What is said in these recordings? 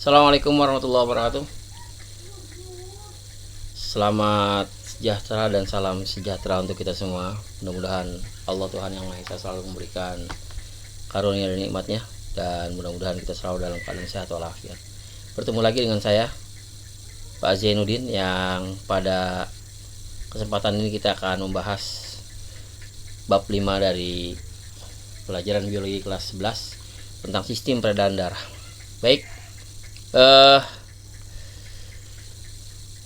Assalamualaikum warahmatullahi wabarakatuh. Selamat sejahtera dan salam sejahtera untuk kita semua. Mudah-mudahan Allah Tuhan Yang Maha Esa selalu memberikan karunia dan nikmatnya, dan mudah-mudahan kita selalu dalam keadaan sehat walafiat. Bertemu lagi dengan saya, Pak Zainuddin, yang pada kesempatan ini kita akan membahas bab 5 dari pelajaran biologi kelas 11 tentang sistem peredaran darah. Baik,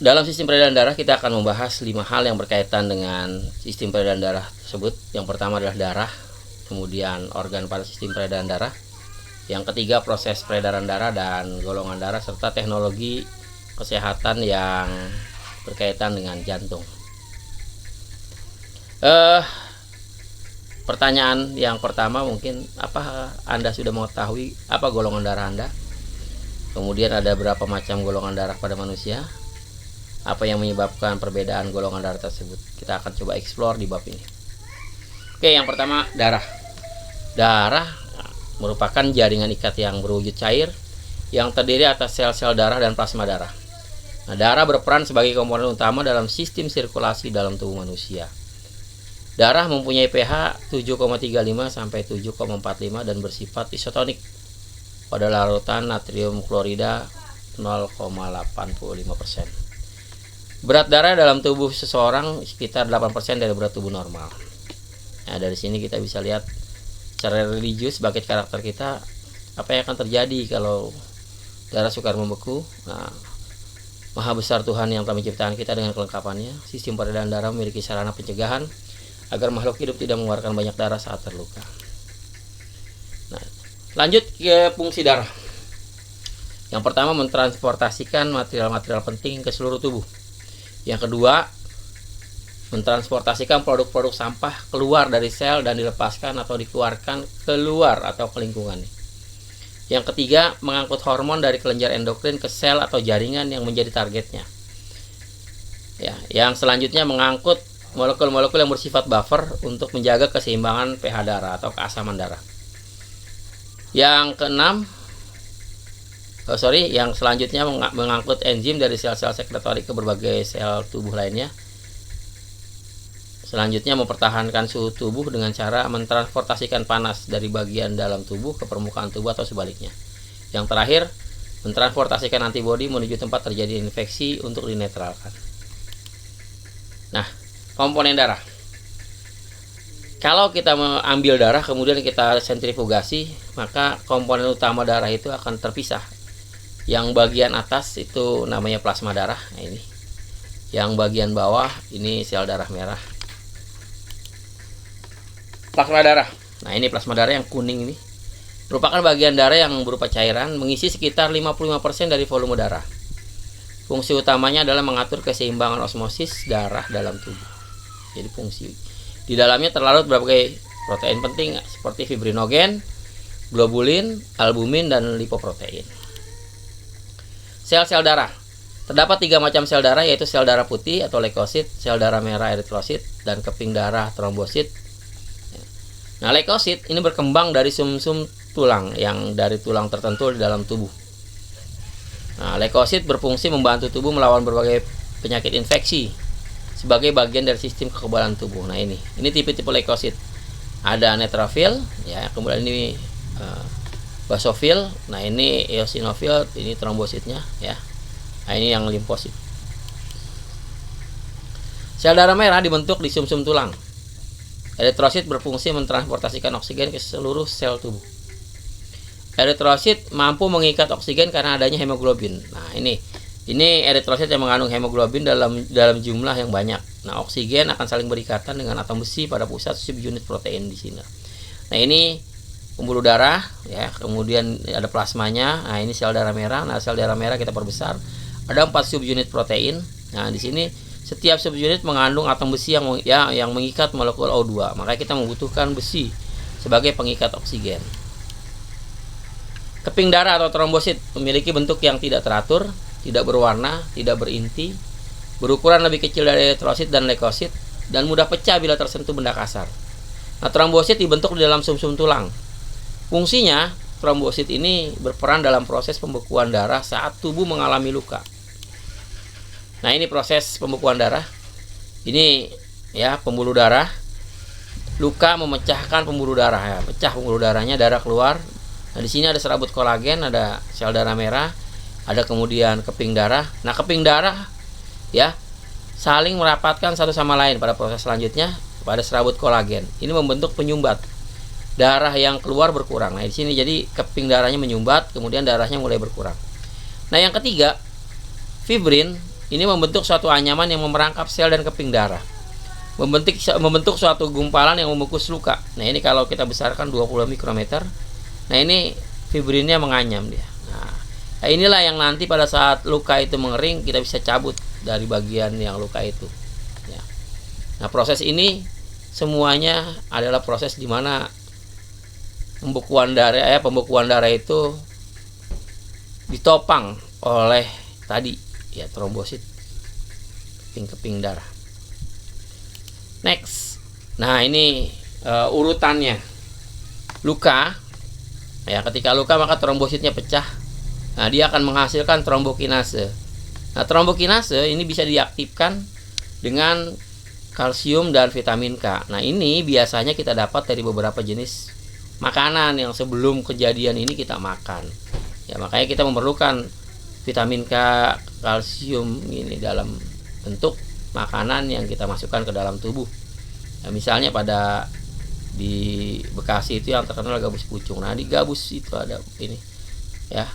dalam sistem peredaran darah kita akan membahas 5 hal yang berkaitan dengan sistem peredaran darah tersebut. Yang pertama adalah darah, kemudian organ pada sistem peredaran darah, yang ketiga proses peredaran darah dan golongan darah, serta teknologi kesehatan yang berkaitan dengan jantung. Pertanyaan yang pertama mungkin, apa Anda sudah mengetahui apa golongan darah Anda? Kemudian ada berapa macam golongan darah pada manusia? Apa yang menyebabkan perbedaan golongan darah tersebut? Kita akan coba explore di bab ini. Oke, yang pertama darah. Darah merupakan jaringan ikat yang berwujud cair yang terdiri atas sel-sel darah dan plasma darah. Nah, darah berperan sebagai komponen utama dalam sistem sirkulasi dalam tubuh manusia. Darah mempunyai pH 7,35 sampai 7,45 dan bersifat isotonik pada larutan natrium klorida 0,85%. Berat darah dalam tubuh seseorang sekitar 8% dari berat tubuh normal. Nah, dari sini kita bisa lihat secara religius sebagai karakter kita, apa yang akan terjadi kalau darah sukar membeku. Nah, Maha besar Tuhan yang telah menciptakan kita dengan kelengkapannya. Sistem peredaran darah memiliki sarana pencegahan agar makhluk hidup tidak mengeluarkan banyak darah saat terluka. Nah, lanjut ke fungsi darah. Yang pertama, mentransportasikan material-material penting ke seluruh tubuh. Yang kedua, mentransportasikan produk-produk sampah keluar dari sel dan dilepaskan atau dikeluarkan keluar atau ke lingkungan. Yang ketiga, mengangkut hormon dari kelenjar endokrin ke sel atau jaringan yang menjadi targetnya. Ya, yang selanjutnya mengangkut molekul-molekul yang bersifat buffer untuk menjaga keseimbangan pH darah atau keasaman darah. Yang keenam, yang selanjutnya mengangkut enzim dari sel-sel sekretorik ke berbagai sel tubuh lainnya. Selanjutnya, mempertahankan suhu tubuh dengan cara mentransportasikan panas dari bagian dalam tubuh ke permukaan tubuh atau sebaliknya. Yang terakhir, mentransportasikan antibodi menuju tempat terjadi infeksi untuk dinetralkan. Nah, komponen darah. Kalau kita mengambil darah kemudian kita sentrifugasi, maka komponen utama darah itu akan terpisah. Yang bagian atas itu namanya plasma darah. Nah, ini. Yang bagian bawah ini sel darah merah. Plasma darah. Nah, ini plasma darah yang kuning ini merupakan bagian darah yang berupa cairan, mengisi sekitar 55% dari volume darah. Fungsi utamanya adalah mengatur keseimbangan osmosis darah dalam tubuh. Jadi fungsi di dalamnya terlarut berbagai protein penting seperti fibrinogen, globulin, albumin, dan lipoprotein. Sel-sel darah. Terdapat 3 macam sel darah, yaitu sel darah putih atau leukosit, sel darah merah eritrosit, dan keping darah trombosit. Nah, leukosit ini berkembang dari sumsum tulang yang dari tulang tertentu di dalam tubuh. Nah, leukosit berfungsi membantu tubuh melawan berbagai penyakit infeksi sebagai bagian dari sistem kekebalan tubuh. Nah, ini tipe-tipe leukosit. Ada neutrofil, ya, kemudian ini basofil. Nah, ini eosinofil, ini trombositnya, ya. Nah, ini yang limfosit. Sel darah merah dibentuk di sumsum tulang. Eritrosit berfungsi mentransportasikan oksigen ke seluruh sel tubuh. Eritrosit mampu mengikat oksigen karena adanya hemoglobin. Nah, ini eritrosit yang mengandung hemoglobin dalam jumlah yang banyak. Nah, oksigen akan saling berikatan dengan atom besi pada pusat subunit protein di sini. Nah, ini pembuluh darah, ya. Kemudian ada plasmanya. Nah, ini sel darah merah. Nah, sel darah merah kita perbesar. Ada 4 subunit protein. Nah, di sini setiap subunit mengandung atom besi yang mengikat molekul O2. Maka kita membutuhkan besi sebagai pengikat oksigen. Keping darah atau trombosit memiliki bentuk yang tidak teratur, tidak berwarna, tidak berinti, berukuran lebih kecil dari eritrosit dan leukosit, dan mudah pecah bila tersentuh benda kasar. Nah, trombosit dibentuk di dalam sumsum tulang. Fungsinya trombosit ini berperan dalam proses pembekuan darah saat tubuh mengalami luka. Nah, ini proses pembekuan darah. Ini ya, pembuluh darah. Luka memecahkan pembuluh darah ya, pecah pembuluh darahnya, darah keluar. Nah, di sini ada serabut kolagen, ada sel darah merah, ada kemudian keping darah. Nah, keping darah ya saling merapatkan satu sama lain pada proses selanjutnya pada serabut kolagen. Ini membentuk penyumbat. Darah yang keluar berkurang. Nah, di sini jadi keping darahnya menyumbat, kemudian darahnya mulai berkurang. Nah, yang ketiga, fibrin ini membentuk suatu anyaman yang memerangkap sel dan keping darah. Membentuk suatu gumpalan yang membungkus luka. Nah, ini kalau kita besarkan 20 mikrometer. Nah, ini fibrinnya menganyam dia. Nah, inilah yang nanti pada saat luka itu mengering, kita bisa cabut dari bagian yang luka itu ya. Nah, proses ini semuanya adalah proses di mana pembekuan darah itu ditopang oleh tadi ya, trombosit, keping darah. Next. Nah, ini urutannya. Luka ya, ketika luka maka trombositnya pecah. Nah, dia akan menghasilkan trombokinase. Nah, trombokinase ini bisa diaktifkan dengan kalsium dan vitamin K. Nah, ini biasanya kita dapat dari beberapa jenis makanan yang sebelum kejadian ini kita makan. Ya, makanya kita memerlukan vitamin K, kalsium ini dalam bentuk makanan yang kita masukkan ke dalam tubuh. Nah, misalnya di Bekasi itu yang terkenal gabus pucung. Nah, di gabus itu ada ini ya,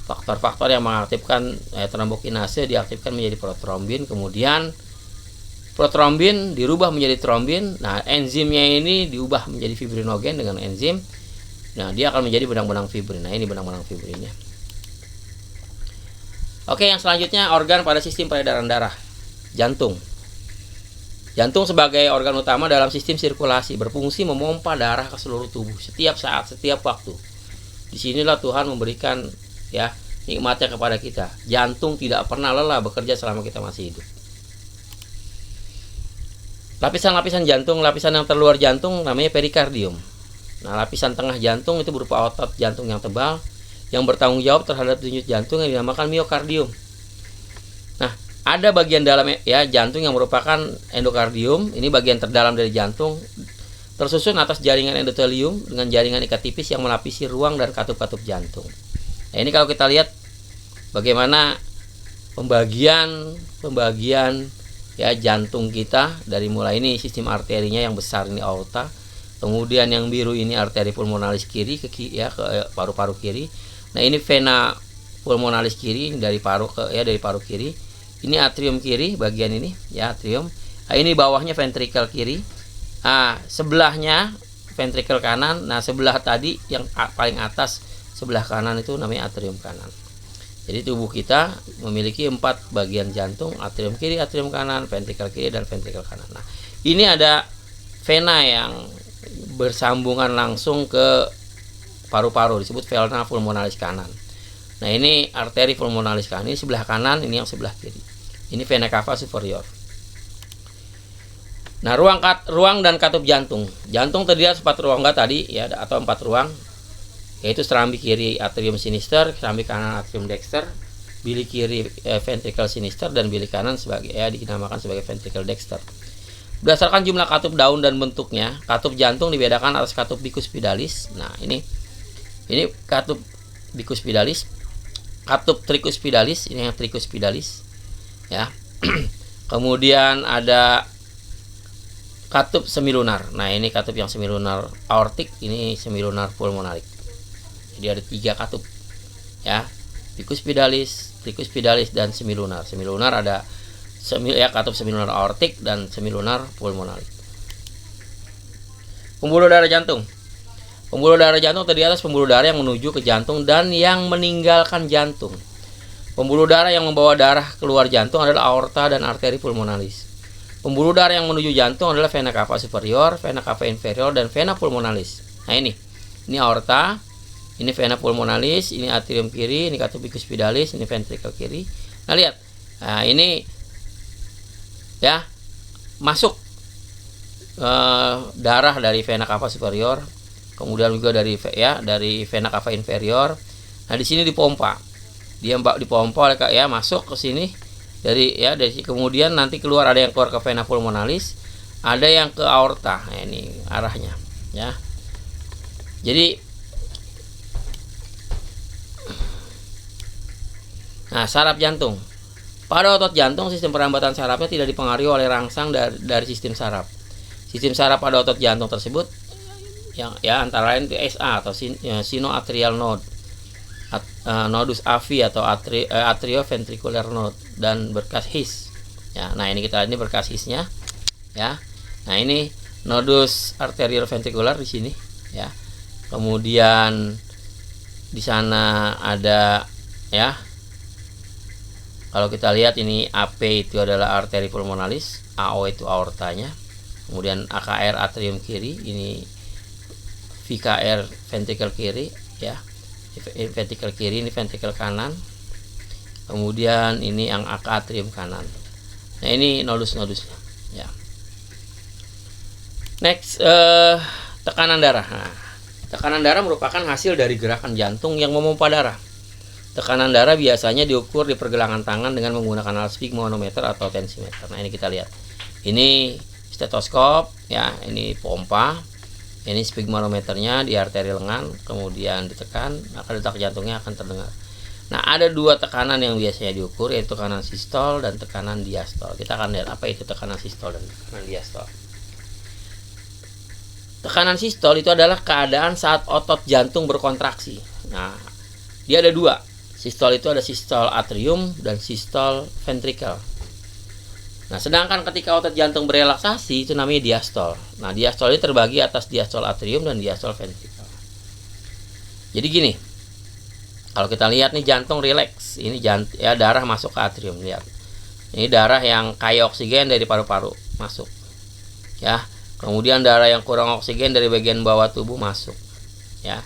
faktor-faktor yang mengaktifkan trombokinase diaktifkan menjadi protrombin, kemudian protrombin dirubah menjadi trombin. Nah, enzimnya ini diubah menjadi fibrinogen dengan enzim. Nah, dia akan menjadi benang-benang fibrin. Nah, ini benang-benang fibrinnya. Oke, yang selanjutnya organ pada sistem peredaran darah. Jantung. Jantung sebagai organ utama dalam sistem sirkulasi berfungsi memompa darah ke seluruh tubuh setiap saat, setiap waktu. Disinilah Tuhan memberikan ya nikmatnya kepada kita. Jantung tidak pernah lelah bekerja selama kita masih hidup. Lapisan-lapisan jantung, lapisan yang terluar jantung namanya perikardium. Nah, lapisan tengah jantung itu berupa otot jantung yang tebal yang bertanggung jawab terhadap denyut jantung yang dinamakan miokardium. Nah, ada bagian dalam ya jantung yang merupakan endokardium. Ini bagian terdalam dari jantung, tersusun atas jaringan endotelium dengan jaringan ikat tipis yang melapisi ruang dan katup-katup jantung. Nah, ini kalau kita lihat bagaimana pembagian ya jantung kita, dari mulai ini sistem arterinya yang besar ini aorta, kemudian yang biru ini arteri pulmonalis kiri ke paru-paru kiri. Nah, ini vena pulmonalis kiri dari paru kiri. Ini atrium kiri bagian ini ya, atrium. Nah, ini bawahnya ventrikel kiri. Sebelahnya ventrikel kanan. Nah, sebelah tadi yang paling atas sebelah kanan itu namanya atrium kanan. Jadi tubuh kita memiliki 4 bagian jantung, atrium kiri, atrium kanan, ventrikel kiri, dan ventrikel kanan. Nah, ini ada vena yang bersambungan langsung ke paru-paru, disebut vena pulmonalis kanan. Nah, ini arteri pulmonalis kanan, ini sebelah kanan, ini yang sebelah kiri. Ini vena cava superior. Nah, ruang dan katup jantung. Jantung terdiri atas 4 ruang tadi ya, atau 4 ruang, yaitu serambi kiri atrium sinister, serambi kanan atrium dexter, bilik kiri ventricle sinister, dan bilik kanan sebagai dinamakan sebagai ventricle dexter. Berdasarkan jumlah katup daun dan bentuknya, katup jantung dibedakan atas katup bicuspidalis. Nah, ini katup bicuspidalis, katup tricuspidalis, ini yang tricuspidalis ya. Kemudian ada katup semilunar. Nah, ini katup yang semilunar aortik, ini semilunar pulmonarik. Jadi ada 3 katup ya, bicuspidalis, tricuspidalis, dan semilunar. Semilunar ada katup semilunar aortik dan semilunar pulmonarik. Pembuluh darah jantung. Pembuluh darah jantung terdiri atas pembuluh darah yang menuju ke jantung dan yang meninggalkan jantung. Pembuluh darah yang membawa darah keluar jantung adalah aorta dan arteri pulmonalis. Pembuluh darah yang menuju jantung adalah vena cava superior, vena cava inferior, dan vena pulmonalis. Nah, ini aorta, ini vena pulmonalis, ini atrium kiri, ini katup bicuspidalis, ini ventricle kiri. Nah, lihat. Nah, ini ya masuk darah dari vena cava superior kemudian juga dari vena cava inferior. Nah di sini dipompa, dia dipompa oleh ya, masuk ke sini dari kemudian nanti keluar, ada yang keluar ke vena pulmonalis, ada yang ke aorta. Nah ini arahnya ya. Jadi saraf jantung. Pada otot jantung, sistem perambatan sarafnya tidak dipengaruhi oleh rangsang dari sistem saraf. Sistem saraf pada otot jantung tersebut yang antara lain SA atau sinoatrial node, nodus AV atau atrioventricular node, dan berkas His. Ya, nah ini berkas Hisnya ya. Nah ini nodus arterioventricular di sini ya. Kemudian di sana ada ya. Kalau kita lihat ini AP itu adalah arteri pulmonalis, AO itu aortanya, kemudian AKR atrium kiri, ini VKR ventrikel kiri ya, ventrikel kiri, ini ventrikel kanan, kemudian ini yang AK atrium kanan. Nah ini nodus-nodusnya ya. Next, tekanan darah. Nah, tekanan darah merupakan hasil dari gerakan jantung yang memompa darah. Tekanan darah biasanya diukur di pergelangan tangan dengan menggunakan alat sphygmomanometer atau tensimeter. Nah ini kita lihat, ini stetoskop ya, ini pompa, ini sphygmomanometernya di arteri lengan, kemudian ditekan, maka detak jantungnya akan terdengar. Nah ada dua tekanan yang biasanya diukur, yaitu tekanan sistol dan tekanan diastol. Kita akan lihat apa itu tekanan sistol dan tekanan diastol. Tekanan sistol itu adalah keadaan saat otot jantung berkontraksi. Nah dia ada dua. Sistol itu ada sistol atrium dan sistol ventrikel. Nah, sedangkan ketika otot jantung berelaksasi itu namanya diastol. Nah, diastol ini terbagi atas diastol atrium dan diastol ventrikel. Jadi gini, kalau kita lihat nih jantung rileks, ini darah masuk ke atrium, lihat. Ini darah yang kaya oksigen dari paru-paru masuk. Ya. Kemudian darah yang kurang oksigen dari bagian bawah tubuh masuk. Ya.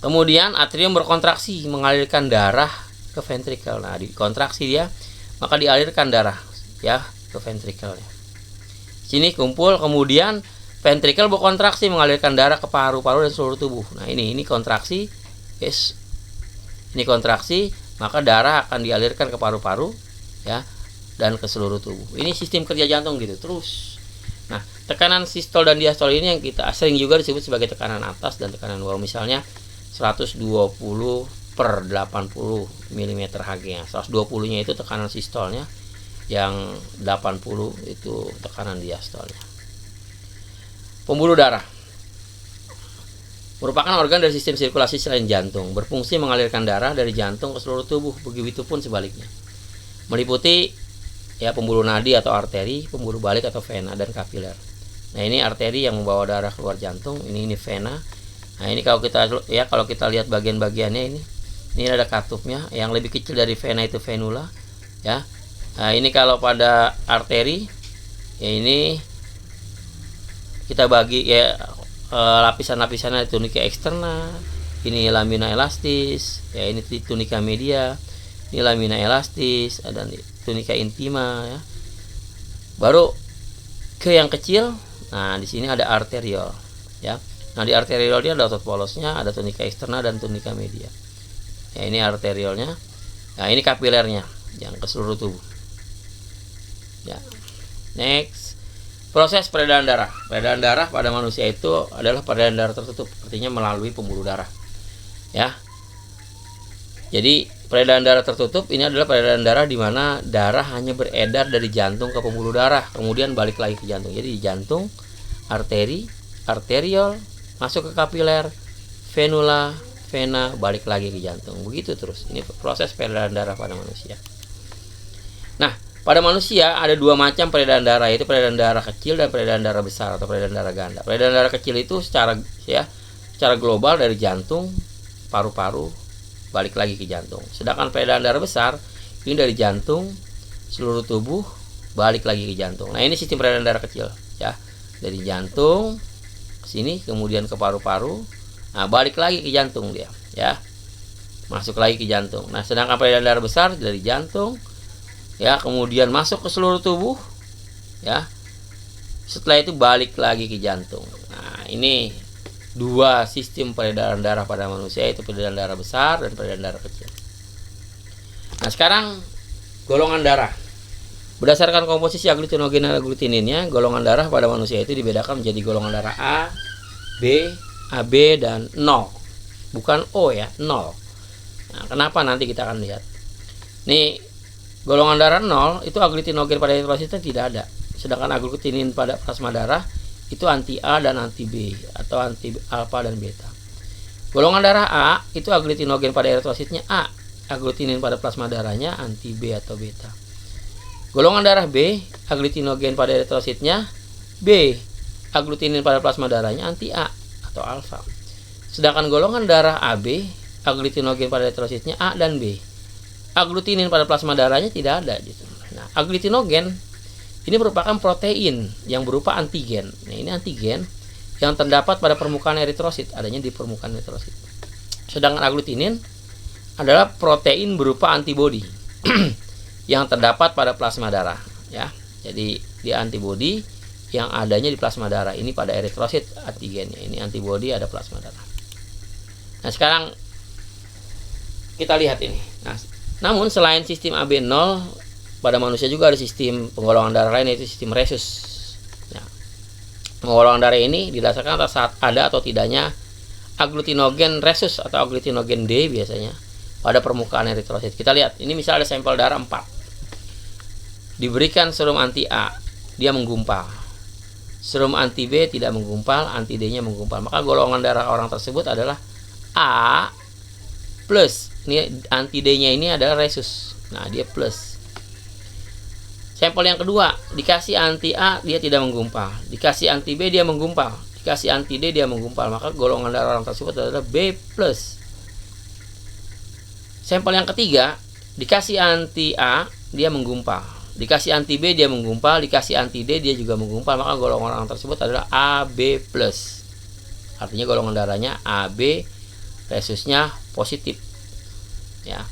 Kemudian atrium berkontraksi mengalirkan darah ke ventrikel. Nah, dikontraksi dia, maka dialirkan darah ya ke ventrikelnya. Sini kumpul, kemudian ventrikel berkontraksi mengalirkan darah ke paru-paru dan seluruh tubuh. Nah, ini kontraksi, guys. Ini kontraksi, maka darah akan dialirkan ke paru-paru ya dan ke seluruh tubuh. Ini sistem kerja jantung gitu terus. Nah, tekanan sistol dan diastol ini yang kita sering juga disebut sebagai tekanan atas dan tekanan bawah. Misalnya 120 per 80 mm Hg. 120 nya itu tekanan sistolnya, yang 80 itu tekanan diastolnya. Pembuluh darah merupakan organ dari sistem sirkulasi selain jantung, berfungsi mengalirkan darah dari jantung ke seluruh tubuh, begitupun sebaliknya. Meliputi ya pembuluh nadi atau arteri, pembuluh balik atau vena, dan kapiler. Nah, ini arteri yang membawa darah keluar jantung, ini vena. Nah, ini kalau kita lihat bagian-bagiannya, ini ada katupnya, yang lebih kecil dari vena itu venula ya. Nah, ini kalau pada arteri ya, ini kita bagi ya lapisan-lapisannya, tunika eksterna, ini lamina elastis ya, ini tunika media, ini lamina elastis, ada tunika intima ya. Baru ke yang kecil, nah di sini ada arteriol ya. Nah, di arteriolnya ada otot polosnya, ada tunika eksterna dan tunika media. Ya, ini arteriolnya. Nah, ini kapilernya yang ke seluruh tubuh. Ya. Next, proses peredaran darah. Peredaran darah pada manusia itu adalah peredaran darah tertutup, artinya melalui pembuluh darah. Ya. Jadi, peredaran darah tertutup ini adalah peredaran darah di mana darah hanya beredar dari jantung ke pembuluh darah, kemudian balik lagi ke jantung. Jadi, di jantung, arteri, arteriol, masuk ke kapiler, venula, vena, balik lagi ke jantung. Begitu terus. Ini proses peredaran darah pada manusia. Nah, pada manusia ada dua macam peredaran darah, yaitu peredaran darah kecil dan peredaran darah besar atau peredaran darah ganda. Peredaran darah kecil itu secara global dari jantung, paru-paru, balik lagi ke jantung. Sedangkan peredaran darah besar ini dari jantung, seluruh tubuh, balik lagi ke jantung. Nah, ini sistem peredaran darah kecil ya. Dari jantung ke sini, kemudian ke paru-paru, nah balik lagi ke jantung dia ya, masuk lagi ke jantung. Nah, sedangkan peredaran darah besar dari jantung ya, kemudian masuk ke seluruh tubuh ya, setelah itu balik lagi ke jantung. Nah, ini dua sistem peredaran darah pada manusia, yaitu peredaran darah besar dan peredaran darah kecil. Nah, sekarang golongan darah. Berdasarkan komposisi aglutinogen dan aglutininnya, golongan darah pada manusia itu dibedakan menjadi golongan darah A, B, AB, dan 0. Bukan O ya, 0. Nah, kenapa nanti kita akan lihat. Nih, golongan darah 0 itu aglutinogen pada eritrositnya tidak ada. Sedangkan aglutinin pada plasma darah itu anti A dan anti B atau anti alfa dan beta. Golongan darah A itu aglutinogen pada eritrositnya A, aglutinin pada plasma darahnya anti B atau beta. Golongan darah B, aglutinogen pada eritrositnya B, aglutinin pada plasma darahnya anti A atau alfa. Sedangkan golongan darah AB, aglutinogen pada eritrositnya A dan B, aglutinin pada plasma darahnya tidak ada gitu. Nah, aglutinogen ini merupakan protein yang berupa antigen. Nah, ini antigen yang terdapat pada permukaan eritrosit, adanya di permukaan eritrosit. Sedangkan aglutinin adalah protein berupa antibodi yang terdapat pada plasma darah, ya. Jadi dia antibodi yang adanya di plasma darah. Ini pada eritrosit antigennya. Ini antibodi ada plasma darah. Nah, sekarang kita lihat ini. Nah, namun selain sistem AB0, pada manusia juga ada sistem penggolongan darah lain, yaitu sistem Rhesus. Nah, penggolongan darah ini didasarkan atas saat ada atau tidaknya aglutinogen Rhesus atau aglutinogen D biasanya pada permukaan eritrosit. Kita lihat, ini misalnya ada sampel darah 4. Diberikan serum anti A, dia menggumpal. Serum anti B tidak menggumpal, anti D-nya menggumpal. Maka golongan darah orang tersebut adalah A plus. Ini anti D-nya ini adalah Rhesus. Nah, dia plus. Sampel yang kedua, dikasih anti A, dia tidak menggumpal. Dikasih anti B, dia menggumpal. Dikasih anti D, dia menggumpal. Maka golongan darah orang tersebut adalah B+. Sampel yang ketiga, dikasih anti A, dia menggumpal. Dikasih anti B, dia menggumpal. Dikasih anti D, dia juga menggumpal. Maka golongan orang tersebut adalah AB+. Artinya golongan darahnya AB, Rhesusnya positif. Ya.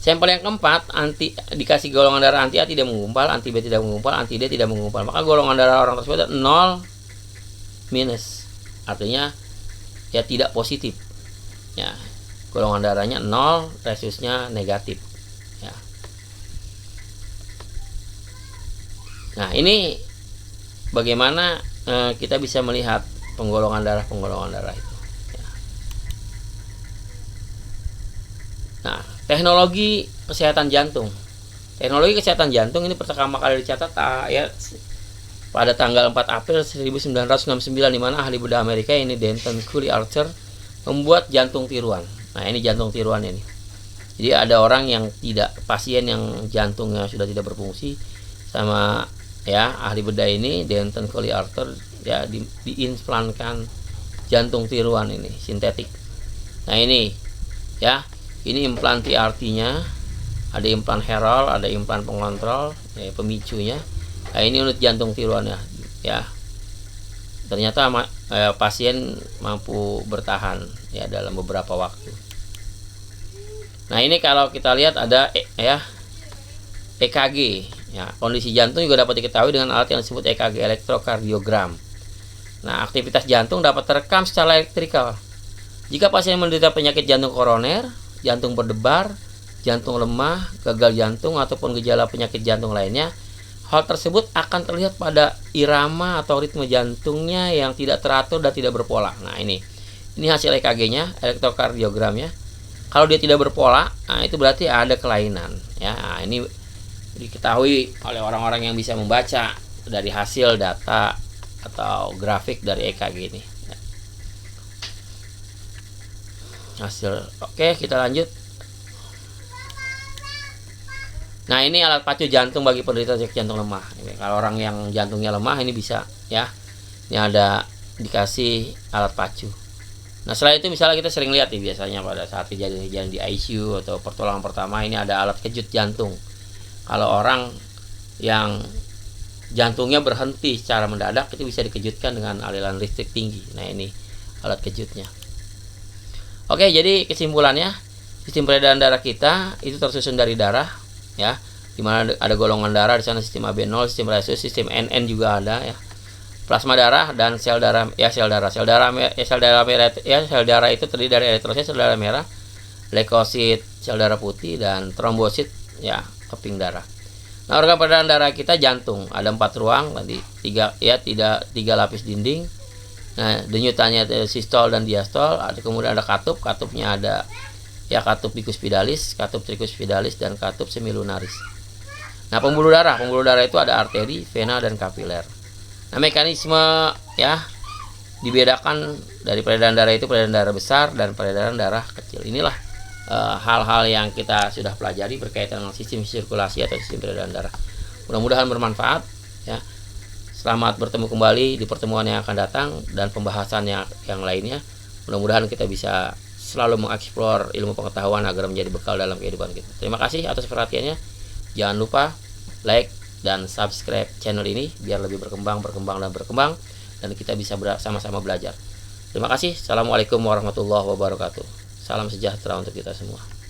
Sampel yang keempat, dikasih golongan darah anti A tidak menggumpal, anti B tidak menggumpal, anti D tidak menggumpal. Maka golongan darah orang tersebut 0 minus. Artinya ya tidak positif. Ya. Golongan darahnya 0, Rhesusnya negatif. Ya. Nah, ini bagaimana kita bisa melihat penggolongan darah itu. Ya. Nah, teknologi kesehatan jantung. Teknologi kesehatan jantung ini pertama kali dicatat ya pada tanggal 4 April 1969, di mana ahli bedah Amerika ini Denton Coley Archer membuat jantung tiruan. Nah, ini jantung tiruan ini. Jadi ada orang yang pasien yang jantungnya sudah tidak berfungsi, sama ya ahli bedah ini Denton Coley Archer ya diimplankan jantung tiruan ini sintetik. Nah, ini ya. Ini implan TRT-nya, ada implan Herald, ada implan pengontrol, ya, pemicunya. Nah, ini unit jantung tiruannya, ya. Ternyata pasien mampu bertahan ya dalam beberapa waktu. Nah, ini kalau kita lihat ada EKG, ya. Kondisi jantung juga dapat diketahui dengan alat yang disebut EKG, elektrokardiogram. Nah, aktivitas jantung dapat terekam secara elektrikal. Jika pasien menderita penyakit jantung koroner, jantung berdebar, jantung lemah, gagal jantung, ataupun gejala penyakit jantung lainnya, hal tersebut akan terlihat pada irama atau ritme jantungnya yang tidak teratur dan tidak berpola. Nah, ini hasil EKG-nya, elektrokardiogramnya. Kalau dia tidak berpola, nah itu berarti ada kelainan. Ya, nah, ini diketahui oleh orang-orang yang bisa membaca dari hasil data atau grafik dari EKG ini. Hasil. Oke, kita lanjut. Nah, ini alat pacu jantung bagi penderita jantung lemah. Ini, kalau orang yang jantungnya lemah ini bisa ya. Ini ada dikasih alat pacu. Nah, setelah itu misalnya kita sering lihat nih biasanya pada saat kejadian di ICU atau pertolongan pertama, ini ada alat kejut jantung. Kalau orang yang jantungnya berhenti secara mendadak, itu bisa dikejutkan dengan aliran listrik tinggi. Nah, ini alat kejutnya. Oke, jadi kesimpulannya, sistem peredaran darah kita itu tersusun dari darah, ya, dimana ada golongan darah di sana, sistem AB0, sistem Rhesus, sistem NN juga ada, ya. plasma darah dan sel darah. Sel darah merah sel darah itu terdiri dari eritrosit, sel darah merah, leukosit, sel darah putih, dan trombosit, keping darah. Nah, organ peredaran darah kita jantung, ada 4 ruang, tadi 3 lapis dinding. Nah, denyutannya sistol dan diastol. Kemudian ada katupnya ada katup bikuspidalis, katup trikuspidalis, dan katup semilunaris. Nah, pembuluh darah itu ada arteri, vena, dan kapiler. Nah, mekanisme dibedakan dari peredaran darah itu peredaran darah besar dan peredaran darah kecil. Inilah hal-hal yang kita sudah pelajari berkaitan dengan sistem sirkulasi atau sistem peredaran darah. Mudah-mudahan bermanfaat ya. Selamat bertemu kembali di pertemuan yang akan datang dan pembahasan yang lainnya. Mudah-mudahan kita bisa selalu mengeksplor ilmu pengetahuan agar menjadi bekal dalam kehidupan kita. Terima kasih atas perhatiannya. Jangan lupa like dan subscribe channel ini biar lebih berkembang dan kita bisa sama-sama belajar. Terima kasih. Assalamualaikum warahmatullahi wabarakatuh. Salam sejahtera untuk kita semua.